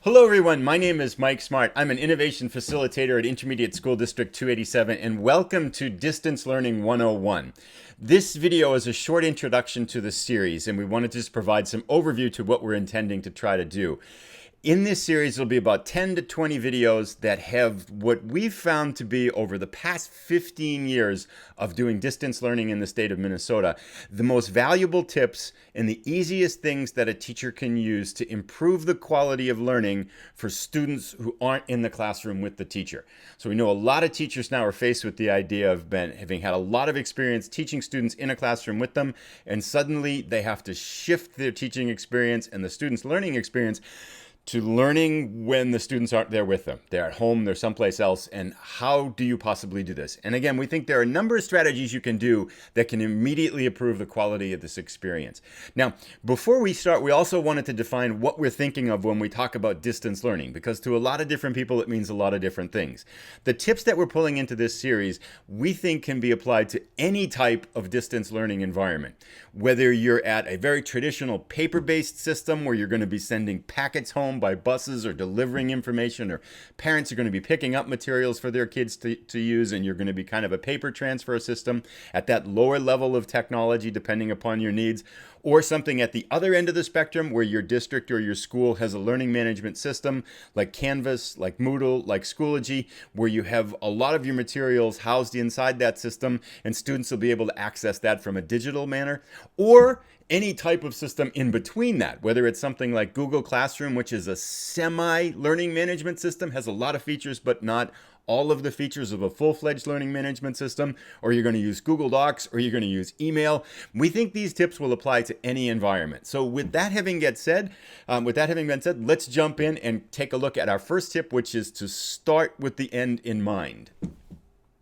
Hello everyone, my name is Mike Smart. I'm an innovation facilitator at Intermediate School District 287 and welcome to Distance Learning 101. This video is a short introduction to the series and we wanted to just provide some overview to what we're intending to try to do. In this series, there'll be about 10 to 20 videos that have what we've found to be over the past 15 years of doing distance learning in the state of Minnesota, the most valuable tips and the easiest things that a teacher can use to improve the quality of learning for students who aren't in the classroom with the teacher. So we know a lot of teachers now are faced with the idea of having had a lot of experience teaching students in a classroom with them, and suddenly they have to shift their teaching experience and the students' learning experience to learning when the students aren't there with them. They're at home, they're someplace else, and how do you possibly do this? And again, we think there are a number of strategies you can do that can immediately improve the quality of this experience. Now, before we start, we also wanted to define what we're thinking of when we talk about distance learning, because to a lot of different people, it means a lot of different things. The tips that we're pulling into this series, we think can be applied to any type of distance learning environment. Whether you're at a very traditional paper-based system where you're going to be sending packets home by buses or delivering information, or parents are going to be picking up materials for their kids to use, and you're going to be kind of a paper transfer system at that lower level of technology depending upon your needs, or something at the other end of the spectrum where your district or your school has a learning management system like Canvas, like Moodle, like Schoology, where you have a lot of your materials housed inside that system and students will be able to access that from a digital manner, or any type of system in between that, whether it's something like Google Classroom, which is a semi-learning management system, has a lot of features, but not all of the features of a full-fledged learning management system, or you're going to use Google Docs, or you're going to use email. We think these tips will apply to any environment. So with that having been said, let's jump in and take a look at our first tip, which is to start with the end in mind.